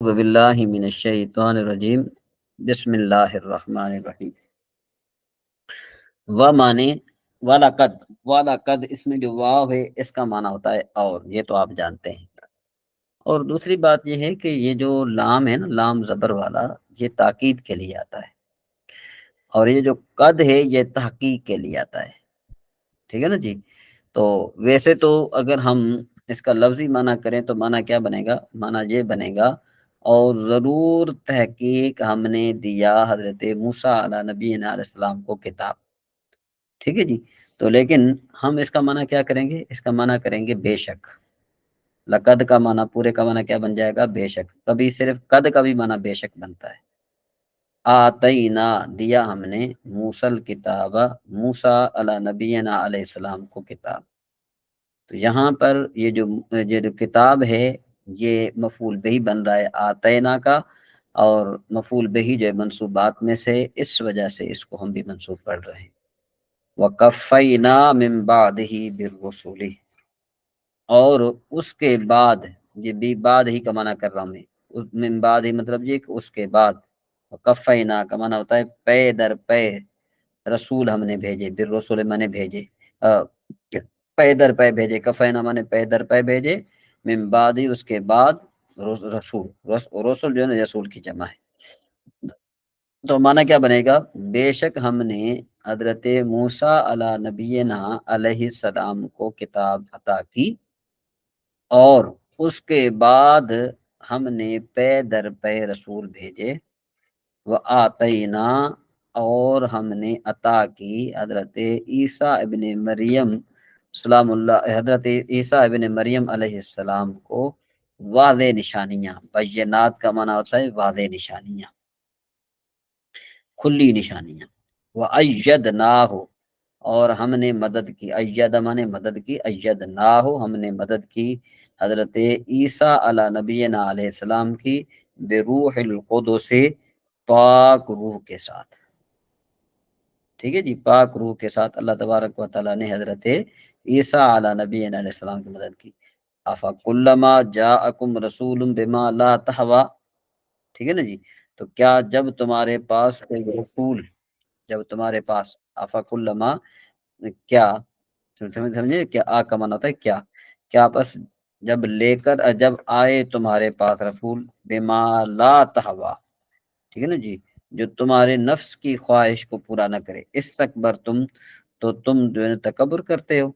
اعوذ باللہ من الشیطان الرجیم بسم اللہ الرحمن الرحیم۔ و معنی وَلَقَدْ وَلَقَدْ اس میں جو واو ہے اس کا معنی ہوتا ہے اور، یہ تو آپ جانتے ہیں۔ اور دوسری بات یہ ہے کہ یہ جو لام ہے نا، لام زبر والا، یہ تاکید کے لیے آتا ہے، اور یہ جو قد ہے یہ تحقیق کے لیے آتا ہے، ٹھیک ہے نا جی۔ تو ویسے تو اگر ہم اس کا لفظی معنی کریں تو معنی کیا بنے گا؟ معنی یہ بنے گا اور ضرور تحقیق ہم نے دیا حضرت موسیٰ علیہ نبینا علیہ السلام کو کتاب، ٹھیک ہے جی۔ تو لیکن ہم اس کا معنی کیا کریں گے؟ اس کا معنی کریں گے بے شک۔ لقد کا معنی پورے کا معنی کیا بن جائے گا؟ بے شک۔ کبھی صرف قد کا بھی معنی بے شک بنتا ہے۔ آتینا دیا ہم نے موسیٰ الکتاب، موسیٰ علیہ نبینا علیہ السلام کو کتاب۔ تو یہاں پر یہ جو کتاب ہے یہ مفعول بہی بن رہا ہے آتینا کا، اور مفعول بہی جو ہے منصوبات میں سے، اس وجہ سے اس کو ہم بھی منصوب پڑھ رہے ہیں۔ وَقَفَّيْنَا مِن بَعْدِهِ بِالرُّسُلِ، اور اس کے بعد، یہ بھی بعد ہی کا معنی کر رہا ہوں میں، من بعد ہی مطلب یہ کہ اس کے بعد، وَقَفَّيْنَا کا معنی ہوتا ہے پے در پے رسول ہم نے بھیجے، بالرسول میں نے بھیجے، پے در پے بھیجے، کفینا میں نے پے در پے بھیجے، من بعد ہی اس کے بعد، رسول، رسول جو ہے نا رسول کی جمع ہے۔ تو معنی کیا بنے گا؟ بے شک ہم نے حضرت موسیٰ علیہ نبینا علیہ السلام کو کتاب عطا کی، اور اس کے بعد ہم نے پے در پے رسول بھیجے، وآتینا اور ہم نے عطا کی حضرت عیسیٰ ابن مریم سلام اللہ، حضرت عیسیٰ ابن مریم علیہ السلام کو واضح نشانیاں، بینات کا معنی ہوتا ہے واضح نشانیاں، کھلی نشانیاں۔ وَأَيَّدْنَاهُ اور ہم نے مدد کی، ایّد معنی مدد کی، ایّدناہ ہم نے مدد کی حضرت عیسیٰ علیہ نبینا علیہ السلام کی، بروح القدس پاک روح کے ساتھ، ٹھیک ہے جی، پاک روح کے ساتھ اللہ تبارک و تعالیٰ نے حضرت عیسیٰ علیہ نبینا علیہ السلام کی مدد کی۔ افکلما جاءکم رسول بما لا تہوی، ٹھیک ہے نا جی۔ تو کیا جب تمہارے پاس کوئی رسول، جب تمہارے پاس، افکلما کیا، سمجھے کیا؟ آ کا معنی ہوتا ہے کیا، کیا بس جب لے کر، جب آئے تمہارے پاس رسول، بما لا تہوی، ٹھیک ہے نا جی، جو تمہارے نفس کی خواہش کو پورا نہ کرے، استکبر تم، تو تم جو ہے تکبر کرتے ہو،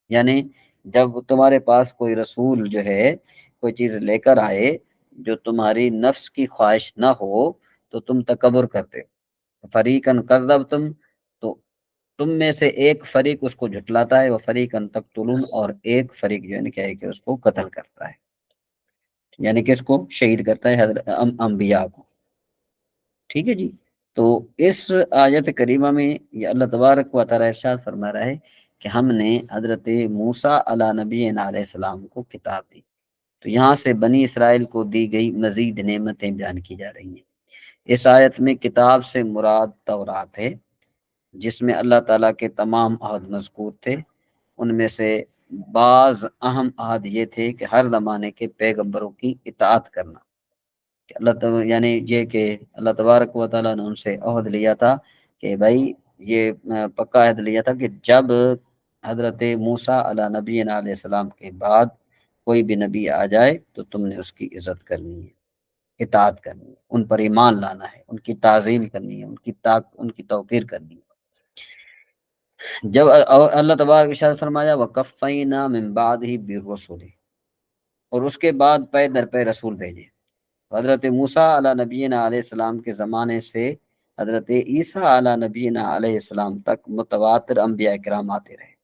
یعنی جب تمہارے پاس کوئی رسول جو ہے کوئی چیز لے کر آئے جو تمہاری نفس کی خواہش نہ ہو تو تم تکبر کرتے ہو۔ فریقاً کذبتم، تو تم میں سے ایک فریق اس کو جھٹلاتا ہے، وہ فریقاً تقتلون، اور ایک فریق جو ہے نا کیا ہے کہ اس کو قتل کرتا ہے، یعنی کہ اس کو شہید کرتا ہے، حضرت انبیاء کو، ٹھیک ہے جی۔ تو اس آیت کریمہ میں یہ اللہ تبارک و تعالیٰ ارشاد فرما رہا ہے کہ ہم نے حضرت موسیٰ علیہ نبینا علیہ السلام کو کتاب دی۔ تو یہاں سے بنی اسرائیل کو دی گئی مزید نعمتیں بیان کی جا رہی ہیں۔ اس آیت میں کتاب سے مراد تورات ہے، جس میں اللہ تعالیٰ کے تمام عہد مذکور تھے، ان میں سے بعض اہم عہد یہ تھے کہ ہر زمانے کے پیغمبروں کی اطاعت کرنا، کہ اللہ تعالیٰ یعنی یہ کہ اللہ تبارک و تعالیٰ نے ان سے عہد لیا تھا کہ بھائی، یہ پکا عہد لیا تھا کہ جب حضرت موسیٰ علیہ نبینا علیہ السلام کے بعد کوئی بھی نبی آ جائے تو تم نے اس کی عزت کرنی ہے، اطاعت کرنی ہے، ان پر ایمان لانا ہے، ان کی تعظیم کرنی ہے، ان کی توقیر کرنی ہے۔ جب اللہ تبارک ارشاد فرمایا وَقَفَّيْنَا مِن بَعْدِهِ بِالرُّسُلِ، اور اس کے بعد پے در پے رسول بھیجے، حضرت موسیٰ علیہ نبینا علیہ السلام کے زمانے سے حضرت عیسیٰ علیہ نبینا علیہ السلام تک متواتر انبیاء کرام آتے رہے،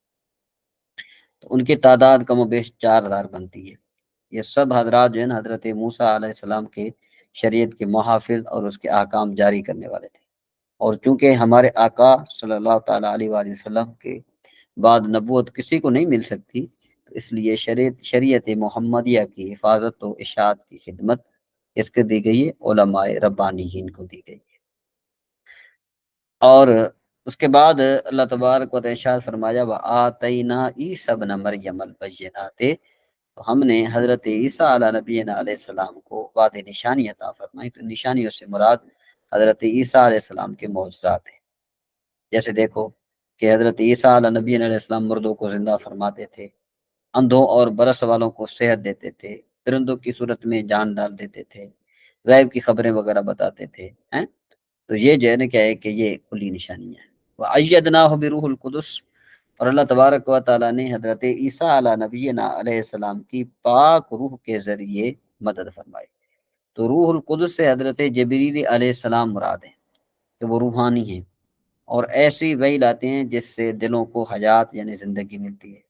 تو ان کی تعداد کم و بیش 4000 بنتی ہے۔ یہ سب حضرات جو ہے نا حضرت موسیٰ علیہ السلام کے شریعت کے محافظ اور اس کے احکام جاری کرنے والے تھے، اور چونکہ ہمارے آقا صلی اللہ تعالیٰ علیہ وآلہ وسلم کے بعد نبوت کسی کو نہیں مل سکتی، تو اس لیے شریعت محمدیہ کی حفاظت و اشاعت کی خدمت اس کو دی گئی ہے، علماء ربانیین کو دی گئی ہے۔ اور اس کے بعد اللہ تبارک و تعالیٰ ارشاد فرمایا وَآتَيْنَا عِیسَىٰ ابْنَ مَرْیَمَ الْبَیِّنَاتِ، تو ہم نے حضرت عیسیٰ علیہ نبینا علیہ السلام کو بعد نشانی عطا فرمائی. تو نشانیوں سے مراد حضرت عیسیٰ علیہ السلام کے معجزات ہیں. جیسے دیکھو کہ حضرت عیسیٰ علیہ نبی علیہ السلام مردوں کو زندہ فرماتے تھے، اندھوں اور برس والوں کو صحت دیتے تھے، درندوں کی صورت میں جان ڈال دیتے تھے، غیب کی خبریں وغیرہ بتاتے تھے ہیں. تو یہ جو ہے نا کیا ہے کہ یہ کلی نشانی ہے. وَأَيَّدْنَاهُ بِرُوحِ الْقُدُسِ، اور اللہ تبارک و تعالیٰ نے حضرت عیسیٰ علیہ نبینا علیہ السلام کی پاک روح کے ذریعے مدد فرمائی. تو روح القدس سے حضرت جبریل علیہ السلام مراد ہیں کہ وہ روحانی ہیں اور ایسی وحی لاتے ہیں جس سے دلوں کو حیات یعنی زندگی ملتی ہے.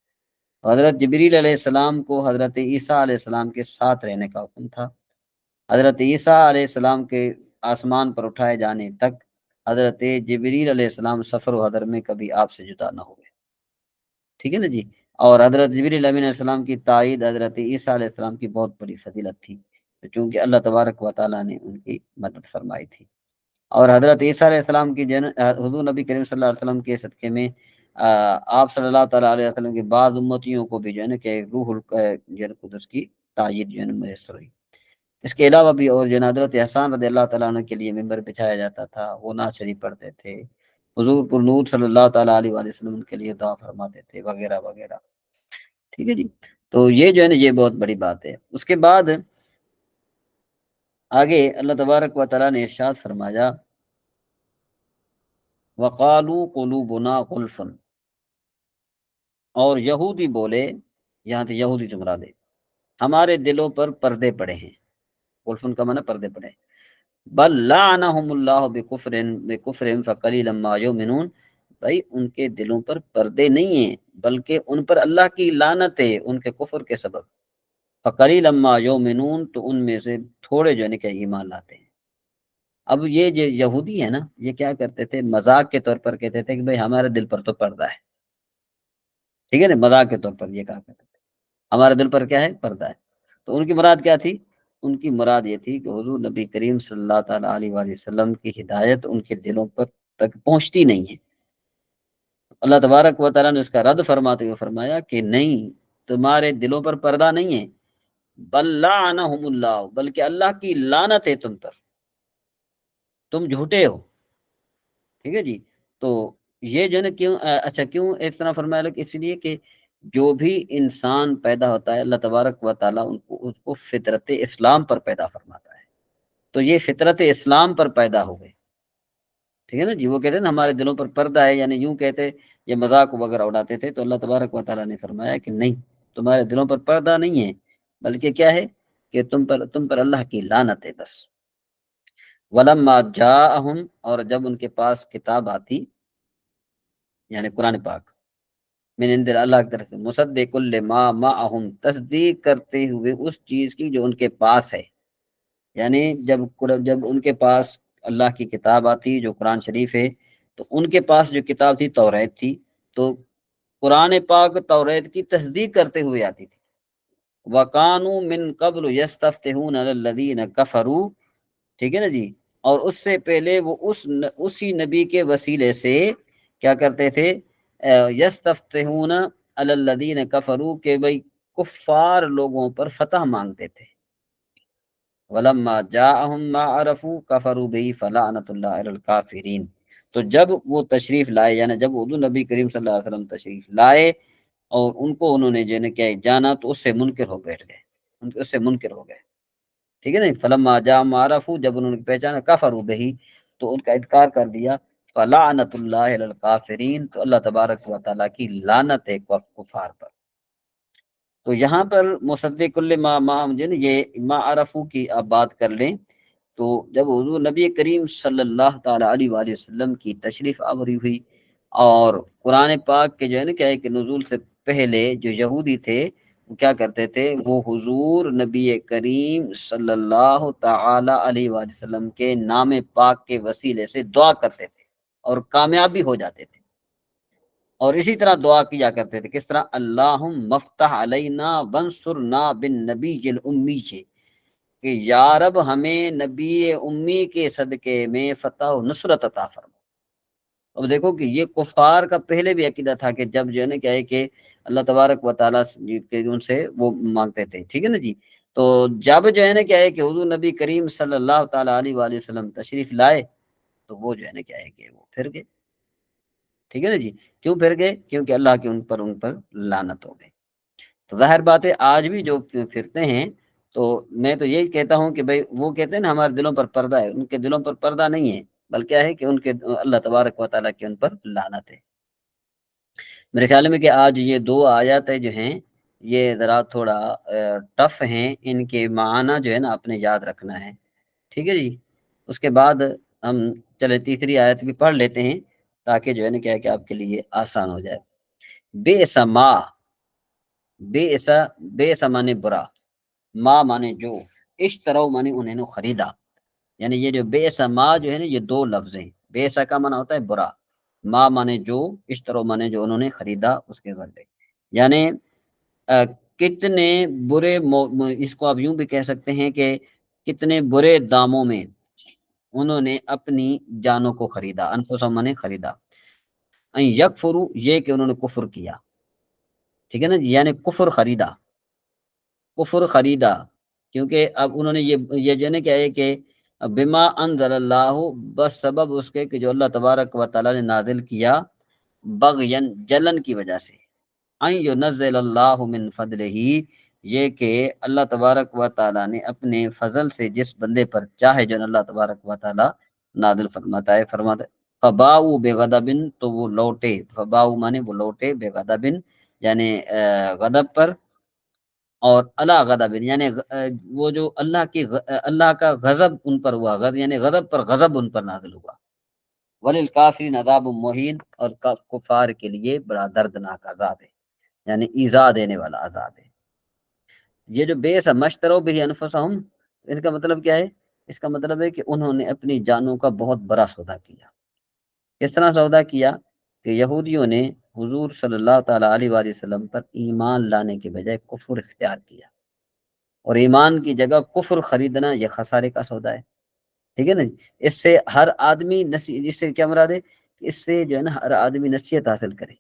حضرت جبریل علیہ السلام کو حضرت عیسیٰ علیہ السلام کے ساتھ رہنے کا حکم تھا. حضرت عیسیٰ علیہ السلام کے آسمان پر اٹھائے جانے تک حضرت جبریل علیہ السلام سفر و حضر میں کبھی آپ سے جدا نہ ہوئے. ٹھیک ہے نا جی. اور حضرت جبریل علیہ السلام کی تائید حضرت عیسیٰ علیہ السلام کی بہت بڑی فضیلت تھی چونکہ اللہ تبارک و تعالیٰ نے ان کی مدد فرمائی تھی. اور حضرت عیسیٰ علیہ السلام کی حضور نبی کریم صلی اللہ علیہ وسلم کے صدقے میں آپ صلی اللہ تعالیٰ علیہ وسلم کے بعض امتیوں کو بھی جو ہے نا کہ روح القدس کی تائید جو ہے نا میسر ہوئی. اس کے علاوہ بھی اور جو حضرت احسان رضی اللہ تعالیٰ عنہ کے لیے ممبر بچھایا جاتا تھا، وہ نعت شریف پڑھتے تھے، حضور پر نور صلی اللہ تعالیٰ علیہ وآلہ وسلم کے لیے دعا فرماتے تھے وغیرہ وغیرہ. ٹھیک ہے جی. تو یہ جو ہے نا یہ بہت بڑی بات ہے. اس کے بعد آگے اللہ تبارک و تعالیٰ نے ارشاد فرمایا وَقَالُوا قُلُوبُنَا غُلْفٌ، اور یہودی بولے، یہاں تو یہودی سے مراد ہے، ہمارے دلوں پر پردے پڑے ہیں. غلفن کا معنی پردے پڑے. بل لعنہم اللہ بکفرہم فقلیلا ما یؤمنون، بھائی ان کے دلوں پر پردے نہیں ہیں بلکہ ان پر اللہ کی لعنت ہے ان کے کفر کے سبب. فقلیلا ما یؤمنون، تو ان میں سے تھوڑے جو ہے کہ ایمان لاتے ہیں. اب یہ جو یہودی ہے نا یہ کیا کرتے تھے، مذاق کے طور پر کہتے تھے کہ بھائی ہمارے دل پر تو پردہ ہے. ٹھیک ہے نا، مذاق کے طور پر یہ کہا کرتے تھے ہمارے دل پر کیا ہے، پردہ ہے. تو ان کی مراد کیا تھی، ان کی مراد یہ تھی کہ حضور نبی کریم صلی اللہ تعالیٰ علیہ وآلہ وسلم کی ہدایت ان کے دلوں پر تک پہنچتی نہیں ہے. اللہ تبارک و تعالیٰ نے اس کا رد فرماتے ہوئے فرمایا کہ نہیں، تمہارے دلوں پر پردہ نہیں ہے، بل لعنہم اللہ، بلکہ اللہ کی لعنت ہے تم پر، تم جھوٹے ہو. ٹھیک ہے جی. تو یہ جو ہے نا کیوں اچھا کیوں اس طرح فرمایا لوگ، اس لیے کہ جو بھی انسان پیدا ہوتا ہے اللہ تبارک و تعالیٰ اس کو فطرت اسلام پر پیدا فرماتا ہے. تو یہ فطرت اسلام پر پیدا ہو گئے. ٹھیک ہے نا جی. وہ کہتے ہیں نا ہمارے دلوں پر پردہ ہے، یعنی یوں کہتے یہ مذاق وغیرہ اڑاتے تھے. تو اللہ تبارک و تعالیٰ نے فرمایا کہ نہیں، تمہارے دلوں پر پردہ نہیں ہے بلکہ کیا ہے کہ تم پر اللہ کی لعنت ہے بس. وَلَمَّا جَاءَهُمْ، اور جب ان کے پاس کتاب آتی یعنی قرآن پاک، من عند اللہ کی طرف سے، مصدق لما معہم، تصدیق کرتے ہوئے اس چیز کی جو ان کے پاس ہے. یعنی جب ان کے پاس اللہ کی کتاب آتی جو قرآن شریف ہے، تو ان کے پاس جو کتاب تھی توریت تھی، تو قرآن پاک توریت کی تصدیق کرتے ہوئے آتی تھی. وَقَانُوا مِن قَبْلُ يَسْتَفْتِحُونَ عَلَى الَّذِينَ كَفَرُوا، ٹھیک ہے نا جی. اور اس سے پہلے وہ اسی نبی کے وسیلے سے کیا کرتے تھے، یستفتحون علی الذین کفروا، کہ بھئی کفار لوگوں پر فتح مانگتے تھے. ولما جاءہم ما عرفوا کفروا بہ فلعنۃ اللہ علی الکافرین. تو جب وہ تشریف لائے، یعنی جب حضور نبی کریم صلی اللہ علیہ وسلم تشریف لائے اور ان کو انہوں نے کیا جانا، تو اس سے منکر ہو بیٹھ گئے، اس سے منکر ہو گئے. ٹھیک ہے نا. فلما جاء ما عرفوا، جب انہوں نے پہچانا، کفروا بہ، تو ان کا انکار کر دیا. فلعنۃ اللہ علی الکافرین، تو اللہ تبارک و تعالیٰ کی لعنت ہے کفار پر. تو یہاں پر مصدق ما یہ ما عرفو کی آپ بات کر لیں، تو جب حضور نبی کریم صلی اللہ تعالیٰ علیہ وآلہ وسلم کی تشریف آوری ہوئی اور قرآن پاک کے جو ہے نا کیا ہے کہ نزول سے پہلے جو یہودی تھے وہ کیا کرتے تھے، وہ حضور نبی کریم صلی اللہ تعالیٰ علیہ وآلہ وسلم کے نام پاک کے وسیلے سے دعا کرتے تھے اور کامیابی ہو جاتے تھے. اور اسی طرح دعا کیا کرتے تھے، کس طرح، اللہم مفتح علینا وانصرنا بالنبی الامی، کہ یا رب ہمیں نبی امی کے صدقے میں فتح و نصرت عطا فرما. اب دیکھو کہ یہ کفار کا پہلے بھی عقیدہ تھا کہ جب جو ہے نا کیا ہے کہ اللہ تبارک و تعالیٰ ان سے وہ مانگتے تھے، ٹھیک ہے نا جی، تو جب جو ہے نا کیا ہے کہ حضور نبی کریم صلی اللہ تعالیٰ علیہ وآلہ وسلم تشریف لائے تو وہ جو ہے نا کیا ہے کہ وہ پھر گئے، ٹھیک ہے نا جی، کیوں پھر گئے؟ کیونکہ اللہ کی ان پر لعنت ہو گئی۔ تو ظاہر بات ہے آج بھی جو پھرتے ہیں، تو میں تو یہی کہتا ہوں کہ بھائی وہ کہتے ہیں نا ہمارے دلوں پر پردہ ہے، ان کے دلوں پر پردہ نہیں ہے، بلکہ کیا ہے کہ ان کے اللہ تبارک و تعالیٰ کی ان پر لعنت ہے۔ میرے خیال میں کہ آج یہ دو آیاتیں جو ہیں یہ ذرا تھوڑا ٹف ہیں، ان کے معنی جو ہے نا اپنے یاد رکھنا ہے، ٹھیک ہے جی۔ اس کے بعد ہم چلے تیسری آیت بھی پڑھ لیتے ہیں تاکہ جو ہے نا کیا ہے کہ آپ کے لیے آسان ہو جائے۔ بے سما، بے سا مانے برا، ما مانے جو، اشترو مانے انہیں نے خریدا، یعنی یہ جو بے سما جو ہے نا یہ دو لفظ ہیں، بے سا کا معنی ہوتا ہے برا، ما مانے جو، اشترو مانے جو انہوں نے خریدا اس کے بدلے، یعنی کتنے برے اس کو آپ یوں بھی کہہ سکتے ہیں کہ کتنے برے داموں میں انہوں نے اپنی جانوں کو خریدا، انفسہم نے خریدا، یکفرو یہ کہ انہوں نے کفر کیا، ٹھیک ہے نا جی، یعنی کفر خریدا، کفر خریدا، کیونکہ اب انہوں نے یہ جو ہے نا کیا ہے کہ بما انزل اللہ، بس سبب اس کے کہ جو اللہ تبارک و تعالیٰ نے نازل کیا، بغین جلن کی وجہ سے، ان ینزل اللہ من فضلہ، یہ کہ اللہ تبارک و تعالیٰ نے اپنے فضل سے جس بندے پر چاہے جو اللہ تبارک و تعالیٰ نازل فرماتا ہے، فباؤ بغضب، تو وہ لوٹے، فباؤ مانے وہ لوٹے، بغضب یعنی غضب پر، اور اللہ غضب یعنی وہ جو اللہ کا غضب ان پر ہوا، غضب یعنی غضب پر غضب ان پر نازل ہوا، وللکافرین عذاب مہین، اور کفار کے لیے بڑا دردناک عذاب ہے، یعنی ایذا دینے والا عذاب ہے۔ یہ جو بے سمشترو بھی انفسہم، ان کا مطلب کیا ہے؟ اس کا مطلب ہے کہ انہوں نے اپنی جانوں کا بہت بڑا سودا کیا۔ کس طرح سودا کیا؟ کہ یہودیوں نے حضور صلی اللہ تعالیٰ علیہ وآلہ وسلم پر ایمان لانے کے بجائے کفر اختیار کیا، اور ایمان کی جگہ کفر خریدنا یہ خسارے کا سودا ہے، ٹھیک ہے نا جی؟ اس سے ہر آدمی اس سے کیا مراد ہے؟ اس سے جو ہے نا ہر آدمی نصیحت حاصل کرے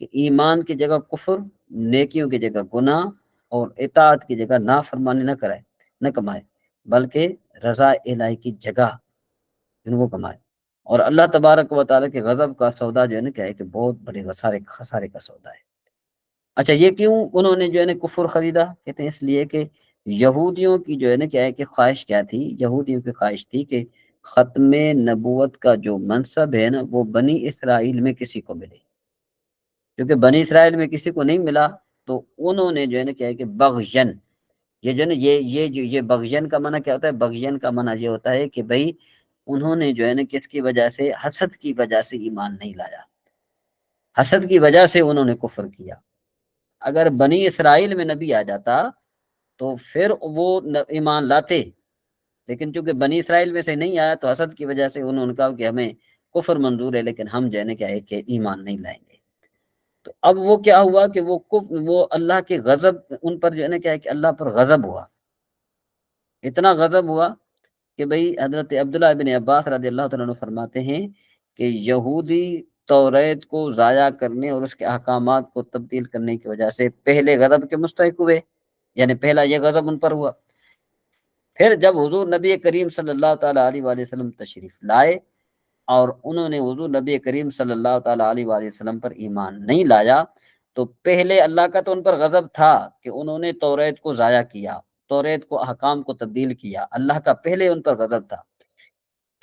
کہ ایمان کی جگہ کفر، نیکیوں کی جگہ گناہ، اور اطاعت کی جگہ نافرمانی نہ کمائے، بلکہ رضا الہی کی جگہ ان کو کمائے، اور اللہ تبارک و تعالیٰ کے غضب کا سودا جو ہے نا کیا ہے کہ بہت بڑے خسارے کا سودا ہے۔ اچھا یہ کیوں انہوں نے جو ہے نا کفر خریدا؟ کہتے ہیں اس لیے کہ یہودیوں کی جو ہے نا کیا ہے کہ خواہش کیا تھی؟ یہودیوں کی خواہش تھی کہ ختم نبوت کا جو منصب ہے نا وہ بنی اسرائیل میں کسی کو ملے، کیونکہ بنی اسرائیل میں کسی کو نہیں ملا، تو انہوں نے جو ہے نا کیا ہے کہ بغین، یہ جو ہے نا یہ بغین کا معنی کیا ہوتا ہے؟ بغین کا معنی یہ ہوتا ہے کہ بھائی انہوں نے جو ہے نا کس کی وجہ سے؟ حسد کی وجہ سے ایمان نہیں لایا، حسد کی وجہ سے انہوں نے کفر کیا۔ اگر بنی اسرائیل میں نبی آ جاتا تو پھر وہ ایمان لاتے، لیکن چونکہ بنی اسرائیل میں سے نہیں آیا تو حسد کی وجہ سے انہوں نے کہا کہ ہمیں کفر منظور ہے لیکن ہم جو ہے نا کیا ہے کہ ایمان نہیں لائیں گے۔ تو اب وہ کیا ہوا کہ وہ اللہ کے غضب ان پر جو ہے نا کیا ہے کہ اللہ پر غضب ہوا، اتنا غضب ہوا کہ بھئی حضرت عبداللہ بن عباس رضی اللہ تعالیٰ عنہ فرماتے ہیں کہ یہودی توریت کو ضائع کرنے اور اس کے احکامات کو تبدیل کرنے کی وجہ سے پہلے غضب کے مستحق ہوئے، یعنی پہلا یہ غضب ان پر ہوا۔ پھر جب حضور نبی کریم صلی اللہ تعالیٰ علیہ وآلہ وسلم تشریف لائے اور انہوں نے حضور نبی کریم صلی اللہ تعالیٰ علیہ وآلہ وسلم پر ایمان نہیں لایا، تو پہلے اللہ کا تو ان پر غضب تھا کہ انہوں نے توریت کو ضائع کیا، توریت کو احکام کو تبدیل کیا، اللہ کا پہلے ان پر غضب تھا۔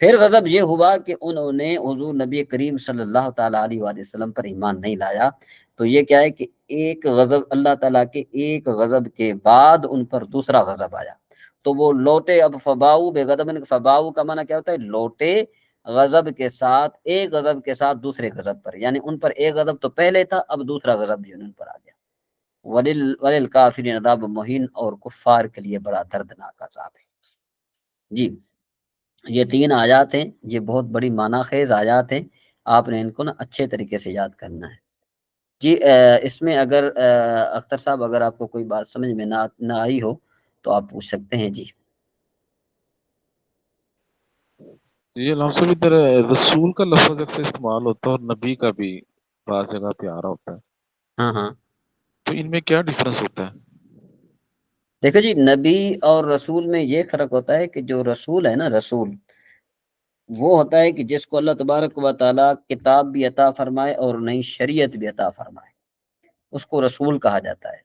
پھر غضب یہ ہوا کہ انہوں نے حضور نبی کریم صلی اللہ تعالیٰ علیہ وآلہ وسلم پر ایمان نہیں لایا، تو یہ کیا ہے کہ ایک غضب، اللہ تعالیٰ کے ایک غضب کے بعد ان پر دوسرا غضب آیا، تو وہ لوٹے۔ اب فباؤ بغضب، فباؤ کا معنی کیا ہوتا ہے؟ لوٹے غضب کے ساتھ، ایک غضب کے ساتھ دوسرے غضب پر، یعنی ان پر ایک غضب تو پہلے تھا، اب دوسرا غضب بھی ان پر آ گیا۔ وللکافرین عذاب مہین، اور کفار کے لیے بڑا دردناک عذاب ہے۔ جی یہ 3 آیات ہیں، یہ بہت بڑی معنی خیز آیات ہیں، آپ نے ان کو نا اچھے طریقے سے یاد کرنا ہے۔ جی اس میں اگر اختر صاحب اگر آپ کو کوئی بات سمجھ میں نہ آئی ہو تو آپ پوچھ سکتے ہیں۔ جی یہ علامہ صاحب ادھر رسول کا لفظ اکثر استعمال ہوتا ہے اور نبی کا بھی بعض جگہ پہ آ رہا ہوتا ہے، ہاں ہاں، تو ان میں کیا ڈفرنس ہوتا ہے؟ دیکھو جی، نبی اور رسول میں یہ فرق ہوتا ہے کہ جو رسول ہے نا، رسول وہ ہوتا ہے کہ جس کو اللہ تبارک و تعالیٰ کتاب بھی عطا فرمائے اور نئی شریعت بھی عطا فرمائے، اس کو رسول کہا جاتا ہے۔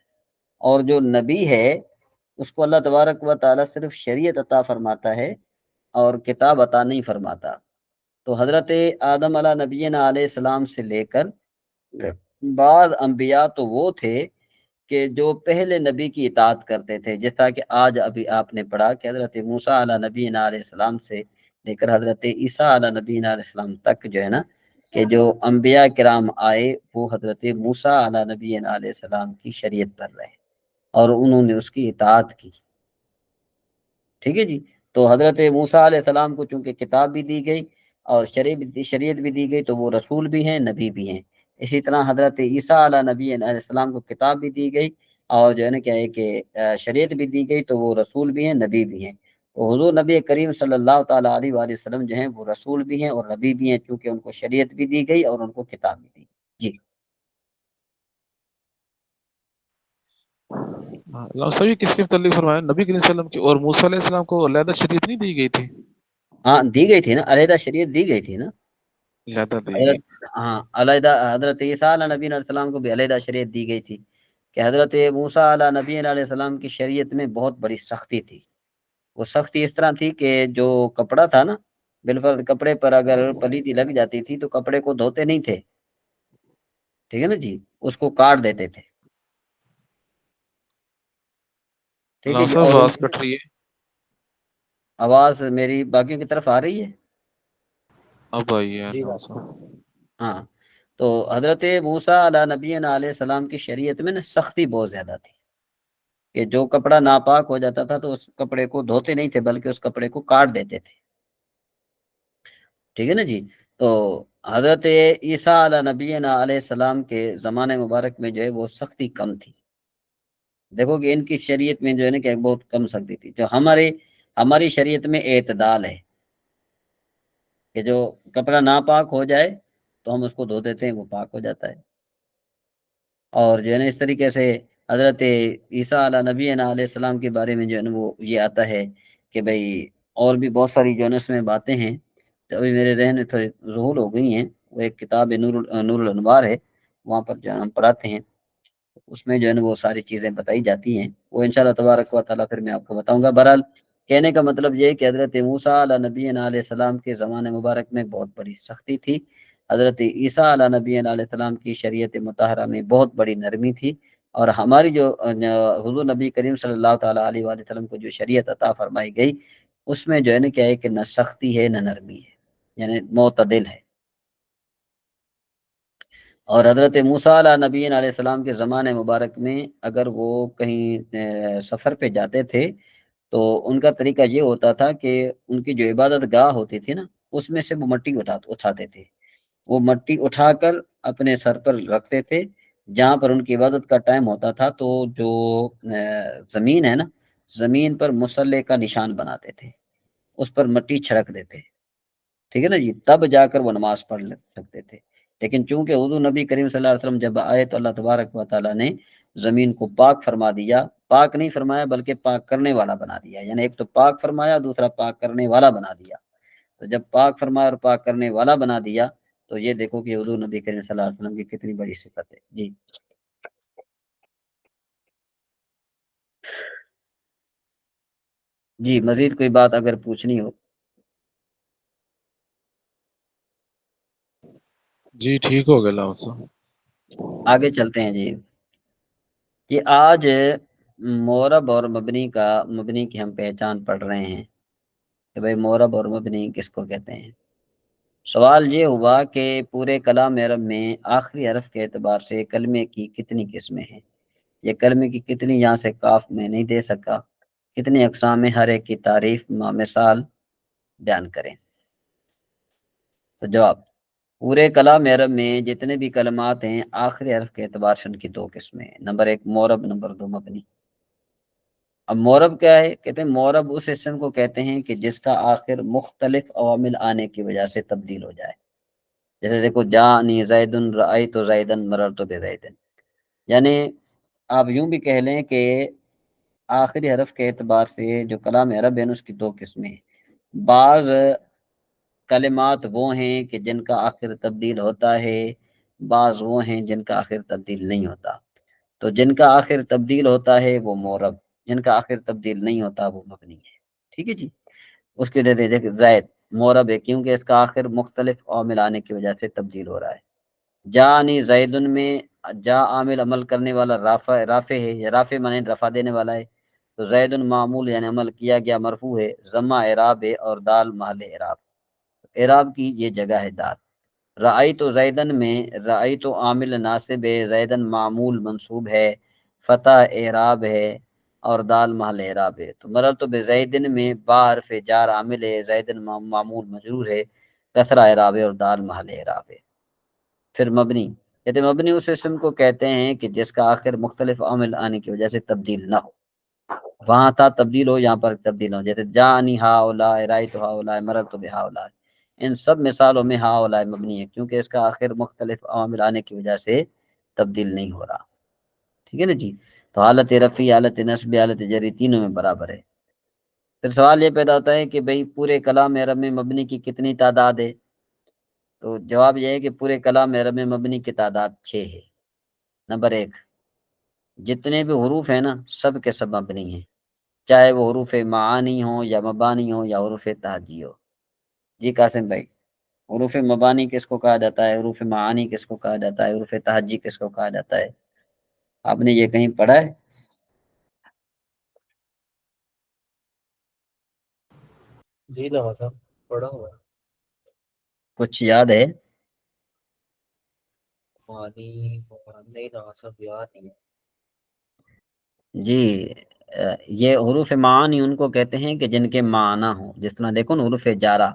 اور جو نبی ہے اس کو اللہ تبارک و تعالیٰ صرف شریعت عطا فرماتا ہے اور کتاب عطا نہیں فرماتا۔ تو حضرت آدم علیہ نبینا علیہ السلام سے لے کر بعض انبیاء تو وہ تھے کہ جو پہلے نبی کی اطاعت کرتے تھے، جیسا کہ آج ابھی آپ نے پڑھا کہ حضرت موسیٰ علیہ نبینا علیہ السلام سے لے کر حضرت عیسیٰ علیہ نبینا علیہ السلام تک جو ہے نا، کہ جو انبیاء کرام آئے وہ حضرت موسیٰ علیہ نبینا علیہ السلام کی شریعت پر رہے اور انہوں نے اس کی اطاعت کی۔ ٹھیک ہے جی، تو حضرت موسیٰ علیہ السلام کو چونکہ کتاب بھی دی گئی اور شریعت بھی دی گئی، تو وہ رسول بھی ہیں، نبی بھی ہیں۔ اسی طرح حضرت عیسیٰ علیہ نبی علیہ السلام کو کتاب بھی دی گئی اور جو ہے نا کیا ہے کہ شریعت بھی دی گئی، تو وہ رسول بھی ہیں، نبی بھی ہیں۔ تو حضور نبی کریم صلی اللہ تعالیٰ علیہ وآلہ وسلم جو ہیں وہ رسول بھی ہیں اور نبی بھی ہیں، کیونکہ ان کو شریعت بھی دی گئی اور ان کو کتاب بھی دی۔ جی علامہ صاحب یہ کس کے متعلق فرمایا؟ نبی کریم صلی اللہ علیہ وسلم کی اور موسیٰ علیہ السلام کو علیحدہ شریعت نہیں دی گئی تھی؟ ہاں، دی گئی تھی نا، علیحدہ شریعت دی گئی تھی نا۔ علیحدہ دی گئی حضرت ہاں، علیحدہ حضرت عیسیٰ علیہ نبی علیہ السلام کو بھی علیحدہ شریعت دی گئی تھی کہ حضرت موسیٰ علیہ نبی علیہ السلام کی شریعت میں بہت بڑی سختی تھی۔ وہ سختی اس طرح تھی کہ جو کپڑا تھا نا، بالفرض کپڑے پر اگر پلیتی لگ جاتی تھی تو کپڑے کو دھوتے نہیں تھے، ٹھیک ہے نا جی، اس کو کاٹ دیتے تھے۔ ٹھیک ہے علامہ جی، صاحب اور آواز کٹ رہی ہے، آواز میری باقیوں کی طرف آ رہی ہے؟ اب آئی ہے جی علامہ صاحب۔ ہاں، تو حضرت موسیٰ علیہ نبی علیہ السلام کی شریعت میں نا سختی بہت زیادہ تھی کہ جو کپڑا ناپاک ہو جاتا تھا تو اس کپڑے کو دھوتے نہیں تھے بلکہ اس کپڑے کو کاٹ دیتے تھے۔ ٹھیک ہے نا جی، تو حضرت عیسیٰ علیہ نبینا علیہ السلام کے زمانے مبارک میں جو ہے وہ سختی کم تھی۔ دیکھو کہ ان کی شریعت میں جو ہے نا کہ بہت کم سختی تھی۔ جو ہماری شریعت میں اعتدال ہے کہ جو کپڑا ناپاک ہو جائے تو ہم اس کو دھو دیتے ہیں، وہ پاک ہو جاتا ہے۔ اور جو ہے نا اس طریقے سے حضرت عیسیٰ علیہ نبی علیہ السلام کے بارے میں جو ہے نا وہ یہ آتا ہے کہ بھئی اور بھی بہت ساری جو ہے نا اس میں باتیں ہیں، تو ابھی میرے ذہن میں تھوڑی ظہور ہو گئی ہیں۔ وہ ایک کتاب ہے نور الانوار ہے، وہاں پر جو ہے ہم پڑھاتے ہیں، اس میں جو ہے نا وہ ساری چیزیں بتائی جاتی ہیں، وہ انشاءاللہ تبارک و تعالیٰ پھر میں آپ کو بتاؤں گا۔ بہرحال کہنے کا مطلب یہ ہے کہ حضرت موسیٰ علیہ نبی علیہ السلام کے زمانے مبارک میں بہت بڑی سختی تھی، حضرت عیسیٰ علیہ نبی علیہ السلام کی شریعت مطہرہ میں بہت بڑی نرمی تھی، اور ہماری جو حضور نبی کریم صلی اللہ تعالیٰ علیہ وآلہ وسلم کو جو شریعت عطا فرمائی گئی اس میں جو ہے نا کیا ہے کہ نہ سختی ہے نہ نرمی ہے، یعنی معتدل ہے۔ اور حضرت موسیٰ علیہ نبی علیہ السلام کے زمانے مبارک میں اگر وہ کہیں سفر پہ جاتے تھے تو ان کا طریقہ یہ ہوتا تھا کہ ان کی جو عبادت گاہ ہوتی تھی نا، اس میں سے وہ مٹی اٹھاتے تھے، وہ مٹی اٹھا کر اپنے سر پر رکھتے تھے۔ جہاں پر ان کی عبادت کا ٹائم ہوتا تھا تو جو زمین ہے نا، زمین پر مصلی کا نشان بناتے تھے، اس پر مٹی چھڑک دیتے، ٹھیک ہے نا جی، تب جا کر وہ نماز پڑھ سکتے تھے۔ لیکن چونکہ حضور نبی کریم صلی اللہ علیہ وسلم جب آئے تو اللہ تبارک و تعالیٰ نے زمین کو پاک فرما دیا، پاک نہیں فرمایا بلکہ پاک کرنے والا بنا دیا، یعنی ایک تو پاک فرمایا، دوسرا پاک کرنے والا بنا دیا۔ تو جب پاک فرمایا اور پاک کرنے والا بنا دیا تو یہ دیکھو کہ حضور نبی کریم صلی اللہ علیہ وسلم کی کتنی بڑی صفت ہے۔ جی جی، مزید کوئی بات اگر پوچھنی ہو؟ جی ٹھیک ہو گیا علامہ صاحب۔ آگے چلتے ہیں جی، کہ آج مورب اور مبنی کی ہم پہچان پڑھ رہے ہیں کہ بھئی مورب اور مبنی کس کو کہتے ہیں۔ سوال یہ ہوا کہ پورے کلام عرب میں آخری حرف کے اعتبار سے کلمے کی کتنی قسمیں ہیں، یہ کلمے کی کتنی، یہاں سے کاف میں نہیں دے سکا، کتنی اقسام میں، ہر ایک کی تعریف مثال بیان کریں۔ تو جواب، پورے کلام عرب میں جتنے بھی کلمات ہیں آخری حرف کے اعتبار سے ان کی دو قسمیں ہیں، نمبر ایک مورب، نمبر دو مبنی۔ اب مورب کیا ہے؟ کہتے ہیں مورب اس اسم کو کہتے ہیں کہ جس کا آخر مختلف عوامل آنے کی وجہ سے تبدیل ہو جائے. جیسے دیکھو جانی زیدن رأیت زیدن مررت بزیدن، یعنی آپ یوں بھی کہہ لیں کہ آخری حرف کے اعتبار سے جو کلام عرب ہے اس کی دو قسمیں ہیں. بعض کلمات وہ ہیں کہ جن کا آخر تبدیل ہوتا ہے، بعض وہ ہیں جن کا آخر تبدیل نہیں ہوتا. تو جن کا آخر تبدیل ہوتا ہے وہ مورب، جن کا آخر تبدیل نہیں ہوتا وہ مبنی ہے. ٹھیک ہے جی. اس کے دیکھ زید مورب ہے کیونکہ اس کا آخر مختلف عامل آنے کی وجہ سے تبدیل ہو رہا ہے. جانی زیدن میں جا عامل عمل کرنے والا رافع ہے، یا رافع معنی رفع دینے والا ہے. تو زیدن معمول یعنی عمل کیا گیا مرفوع ہے، ضمہ اعراب ہے، اور دال محل اعراب. اعراب کی یہ جگہ ہے دال. رأیت زیدن میں رأیت عامل ناصب ہے، زیدن معمول منصوب ہے، فتح اعراب ہے، اور دال محل اعراب ہے. تو مررت بزیدن میں با حرف جار عامل ہے، زیدن معمول مجرور ہے، کسرہ اعراب ہے، اور دال محل اعراب ہے. پھر مبنی، کہتے ہیں مبنی اس اسم کو کہتے ہیں کہ جس کا آخر مختلف عامل آنے کی وجہ سے تبدیل نہ ہو. وہاں تھا تبدیل ہو، یہاں پر تبدیل ہو. جیسے جانی ہا اولا، رائت ہا اولا، مررت بہا اولا. ان سب مثالوں میں ہا اولا مبنی ہے کیونکہ اس کا آخر مختلف عوامل آنے کی وجہ سے تبدیل نہیں ہو رہا. ٹھیک ہے نا جی. تو حالت رفیع، حالت نصب، حالت جری تینوں میں برابر ہے. پھر سوال یہ پیدا ہوتا ہے کہ بھئی پورے کلام عرب میں مبنی کی کتنی تعداد ہے؟ تو جواب یہ ہے کہ پورے کلام عرب میں مبنی کی تعداد 6 ہے. نمبر 1، جتنے بھی حروف ہیں نا سب کے سب مبنی ہیں، چاہے وہ حروف معانی ہوں یا مبانی ہوں یا حروف تہجی ہو. جی قاسم بھائی، حروف مبانی کس کو کہا جاتا ہے؟ حروف معانی کس کو کہا جاتا ہے؟ حروف تہجی کس کو کہا جاتا ہے؟ آپ نے یہ کہیں پڑھا ہے؟ جی نواز صاحب پڑھا ہوا ہے. کچھ یاد ہے؟ پانی نہیں نواز صاحب یاد نہیں ہے. جی یہ حروف معانی ان کو کہتے ہیں کہ جن کے معنی ہوں. جس طرح دیکھو نا حروف جارہ،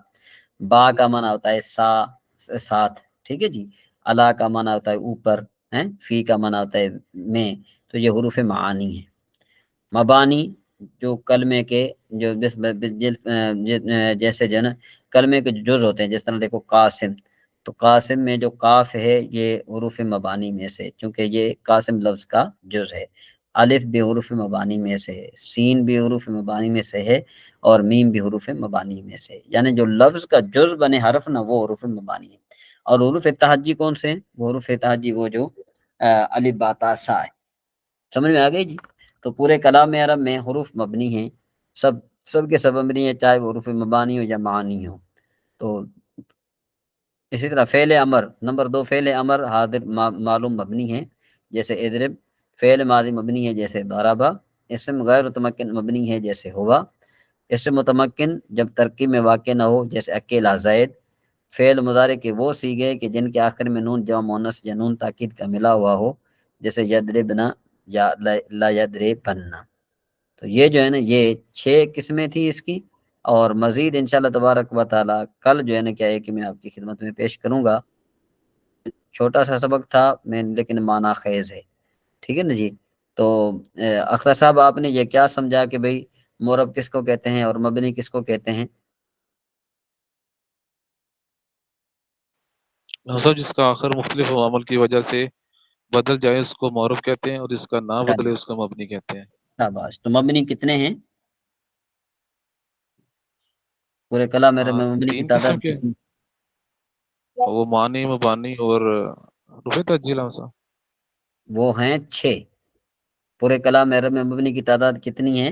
با کا معنی ہوتا ہے ساتھ. ٹھیک ہے جی. اللہ کا معنی ہوتا ہے اوپر، فی کا معنی ہوتا ہے میں. تو یہ حروف معانی ہیں. مبانی جو کلمے کے جو جیسے جو نا کلمے کے جز ہوتے ہیں، جس طرح دیکھو قاسم، تو قاسم میں جو کاف ہے یہ حروف مبانی میں سے، چونکہ یہ قاسم لفظ کا جز ہے. الف بھی حروف مبانی میں سے ہے، سین بھی حروف مبانی میں سے ہے، اور میم بھی حروف مبانی میں سے ہے. یعنی جو لفظ کا جز بنے حرف نا وہ حروف مبانی ہے. اور حروف تہجی کون سے ہیں؟ وہ حروف تہجی وہ جو الف با تا سا ہے. سمجھ میں آ گئی جی. تو پورے کلام عرب میں حروف مبنی ہیں، سب کے سب مبنی ہیں، چاہے وہ حروف مبانی ہو یا معانی ہو. تو اسی طرح فعل امر، نمبر 2 فعل امر حاضر معلوم مبنی ہے، جیسے اضرب. فعل ماضی مبنی ہے جیسے ضربہ. اسم غیر متمکن مبنی ہے جیسے ہوا. اسم متمکن جب ترکیب میں واقع نہ ہو جیسے اکیلا زید. فعل مضارع کے وہ سیغے کہ جن کے آخر میں نون جمع مؤنث یا نون تاکید کا ملا ہوا ہو، جیسے یضربنا یا لا یضربن. تو یہ جو ہے نا یہ 6 قسمیں تھیں اس کی. اور مزید انشاءاللہ تبارک و تعالی کل جو ہے نا کیا ہے کہ میں آپ کی خدمت میں پیش کروں گا. چھوٹا سا سبق تھا میں لیکن معنی خیز ہے. ٹھیک ہے نا جی. تو اختر صاحب آپ نے یہ کیا سمجھا کہ بھئی مورب کس کو کہتے ہیں اور مبنی کس کو کہتے ہیں؟ صاحب جس کا آخر مختلف عوامل کی وجہ سے بدل جائے اس کو معروف کہتے ہیں، اور جس کا نہ بدلے اس کو مبنی کہتے ہیں. شاباش. تو مبنی کتنے ہیں پورے کلام میرے میں؟ مبنی کی 3 قسم تعداد کے، کتنی؟ وہ معنی مبانی اور رفع تسجیل صاحب. وہ ہیں 6. پورے کلام میرے میں مبنی کی تعداد کتنی ہے؟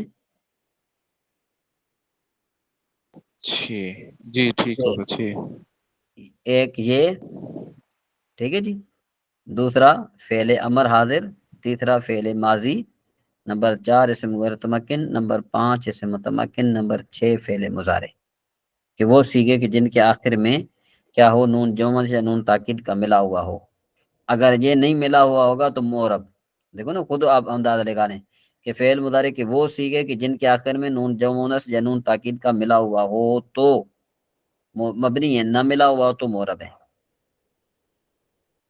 6. جی ٹھیک 6. ہوگا 6. ایک یہ، ٹھیک ہے جی. دوسرا فعل امر حاضر. تیسرا فعل ماضی. نمبر 4 اسم غیر متمکن. نمبر 5 اسم متمکن. نمبر 6 فعل مضارع، کہ وہ سیگے کہ جن کے آخر میں کیا ہو؟ نون جمع یا نون تاکید کا ملا ہوا ہو. اگر یہ نہیں ملا ہوا ہوگا تو مورب. دیکھو نا خود آپ اندازہ لگا لیں کہ فعل مضارع کے وہ سیگے کہ جن کے آخر میں نون جمع مؤنث یا نون تاکید کا ملا ہوا ہو تو مبنی ہے، نہ ملا ہوا ہو تو مورب ہے.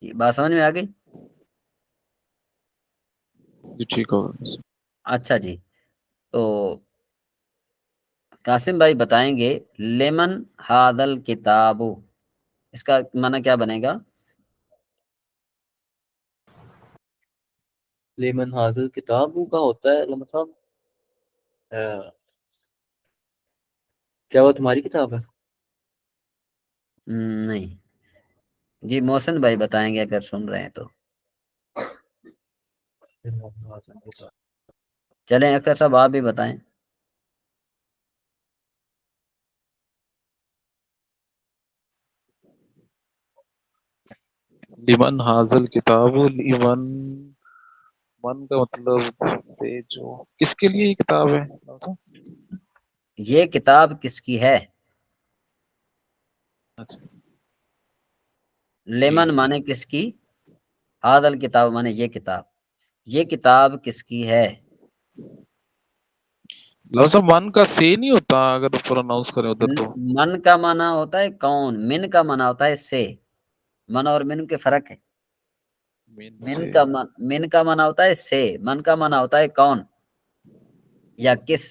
بات سمجھ میں آ گئی؟ جی ٹھیک ہوگا. اچھا جی. تو قاسم بھائی بتائیں گے لیمن ہادل کتاب، اس کا معنی کیا بنے گا؟ لیمن حاصل کتاب کا ہوتا ہے علامہ صاحب، کیا وہ تمہاری کتاب ہے؟ نہیں جی، محسن بھائی بتائیں گے اگر سن رہے ہیں تو۔ لیمن حاصل کتاب، چلیں اختر صاحب آپ بھی بتائیں۔ لمن حاضل کتاب، لمن من کا مطلب سے جو کس کے لیے یہ کتاب ہے؟ یہ کتاب کس کی ہے؟ اچھا لیمن جی مانے کس کی، ہادل کتاب مانے یہ کتاب، یہ کتاب کس کی ہے؟ لفظ من کا سے نہیں ہوتا اگر پروناؤنس کرے ادھر تو؟ من کا معنی ہوتا ہے کون، من کا معنی ہوتا ہے سے، من اور من کے فرق ہے۔ مین من سے کا من کا معنی ہوتا ہے سے، من کا معنی ہوتا ہے کون یا کس،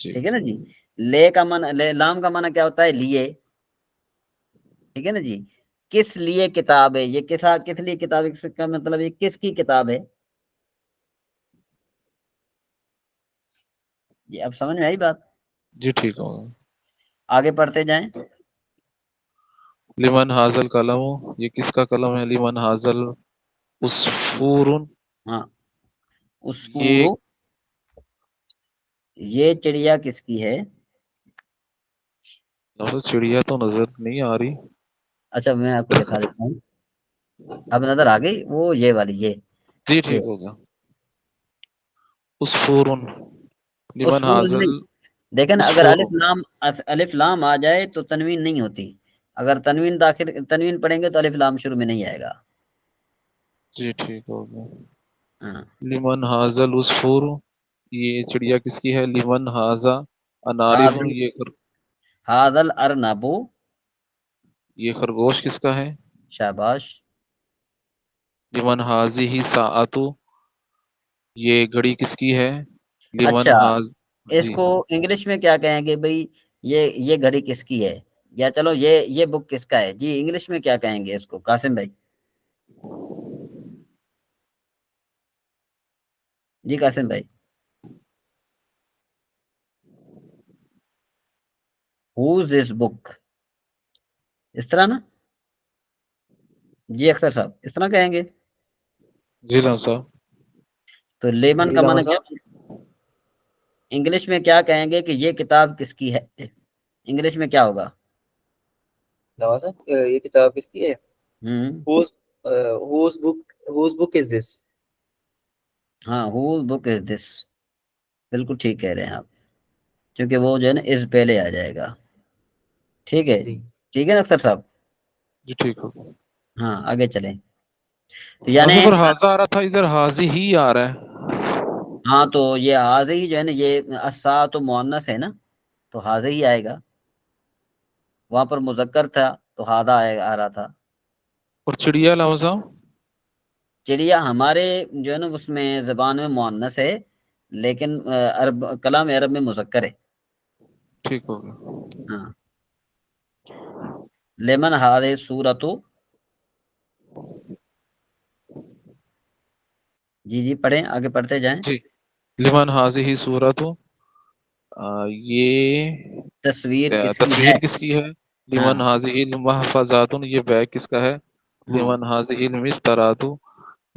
جی ٹھیک ہے نا جی۔ لے کا معنی، لام کا معنی کیا ہوتا ہے؟ لیے، ٹھیک ہے نا جی۔ کس لیے کتاب ہے یہ، کس لیے کتاب ہے، اس کا مطلب یہ کس کی کتاب ہے؟ جی اب سمجھ میں آئی بات؟ جی ٹھیک ہوگا۔ آگے پڑھتے جائیں۔ لمن حاضل قلم، یہ کس کا قلم ہے؟ لمن حاضل عصفور، ہاں یہ اسپورو، یہ چڑیا کس کی ہے؟ لفظ چڑیا تو نظر نہیں آ رہی۔ اچھا میں آپ کو دکھا دیتا ہوں، اب نظر آ گئی وہ یہ والی، جی یہ ٹھیک ہوگا۔ عصفور، لمن اسپور حاضل نہیں، دیکھیں نا اگر عصفور، الف لام آ جائے تو تنوین نہیں ہوتی، اگر تنوین پڑھیں گے تو الف لام شروع میں نہیں آئے گا۔ جی ٹھیک ہوگا۔ ہاں لمن حاضل عصفور، یہ چڑیا کس کی ہے؟ لمن حاضا انارف، ہاذل ارنبو، یہ خرگوش کس کا ہے؟ شاباش۔ لمن حاضی ہی ساعتو، یہ گھڑی کس کی ہے؟ لمن اچھا حاض، اس جی کو انگلش میں کیا کہیں گے بھائی؟ یہ گھڑی کس کی ہے، یا چلو یہ بک کس کا ہے؟ جی انگلش میں کیا کہیں گے اس کو قاسم بھائی؟ جی قاسم بھائی، ہوز دس بک، اس طرح نا؟ جی اختر صاحب اس طرح کہیں گے؟ جی لم صاحب۔ تو لیمن جی کا علامہ معنی کیا، صاحب، انگلش میں کیا کہیں گے کہ یہ کتاب کس کی ہے؟ انگلش میں کیا ہوگا؟ علامہ صاحب یہ کتاب کس کی ہے؟ ہوں whose whose book is this؟ ہاں ہوز بک از دس، بالکل ٹھیک کہہ رہے ہیں آپ، کیونکہ وہ جو ہے نا اس پہلے آ جائے گا، ٹھیک ہے جی ٹھیک ہے نا اختر صاحب؟ جی ٹھیک ہوگا۔ ہاں آگے چلیں، تو لم یعنی صاحب پر حاضہ آ رہا تھا، ادھر حاضی ہی آ رہا ہے۔ ہاں تو یہ حاضر ہی جو ہے نا، یہ الساعۃ مؤنث ہے نا، تو حاضر ہی آئے گا، وہاں پر مذکر تھا تو ہادہ آ رہا تھا۔ اور چڑیا لم صاحب؟ چڑیا ہمارے جو ہے نا اس میں زبان میں مؤنث ہے، لیکن کلام عرب میں مذکر ہے۔ ٹھیک ہوگا۔ ہاں لیمن ہادہ سورتو، جی پڑھیں آگے پڑھتے جائیں۔ جی لمن حاضی ہی صورت، یہ تصویر کس کی ہے؟ تصویر کس کی ہے؟ ہاں لمن حاضی محفظات، یہ بیگ کس کا ہے؟ ہاں لمن حاضی مسترات،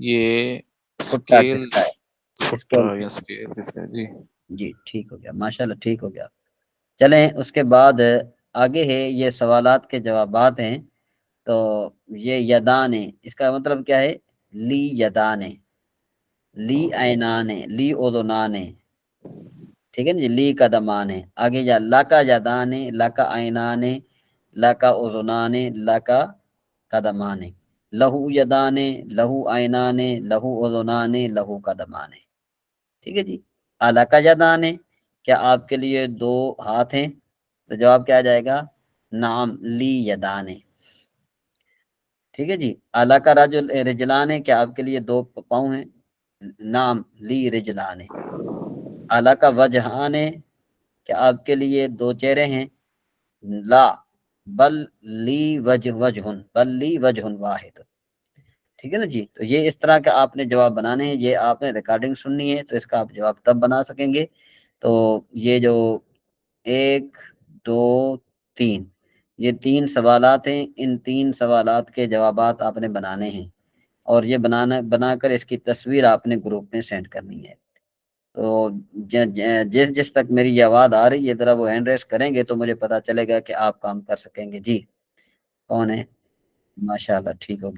یہ کتا اسکیل کس کا ہے؟ فٹا اسکیل یا کس، اسکیل کس کا ہے؟ جی جی ٹھیک ہو گیا ماشاءاللہ، ٹھیک ہو گیا۔ چلیں اس کے بعد آگے ہے یہ سوالات کے جوابات ہیں، تو یہ یدان ہے، اس کا مطلب کیا ہے؟ لی یدان، لی عینان، لی اذنان، ٹھیک ہے نا جی، لی قدمان ہے۔ آگے جا لکا یدان، لکا عینان، لکا اذنان، لکا قدمان، لہو یدان، لہو عینان، لہو اذنان، لہو قدمان، ٹھیک ہے جی۔ الکا یدان، کیا آپ کے لیے دو ہاتھ ہیں؟ تو جواب کیا آ جائے گا؟ نعم لی یدان، ٹھیک ہے جی۔ الکا رجلان، کیا آپ کے لیے دو پاؤں ہیں؟ نعم لی رجلان، اعلیٰ کا وجہان ہے کہ آپ کے لیے دو چہرے ہیں، لا بل لی وجہن، بل لی وجہن واحد، ٹھیک ہے نا جی۔ تو یہ اس طرح کا آپ نے جواب بنانے ہیں، یہ آپ نے ریکارڈنگ سننی ہے تو اس کا آپ جواب تب بنا سکیں گے۔ تو یہ جو 1 2 3 یہ 3 سوالات ہیں، ان 3 سوالات کے جوابات آپ نے بنانے ہیں، اور یہ بنا کر اس کی تصویر آپ نے گروپ میں سینڈ کرنی ہے۔ تو جس تک میری یہ آواز آ رہی ہے ذرا وہ ہینڈ ریس کریں گے تو مجھے پتا چلے گا کہ آپ کام کر سکیں گے۔ جی کون ہے؟ ماشاءاللہ ٹھیک ہو گیا۔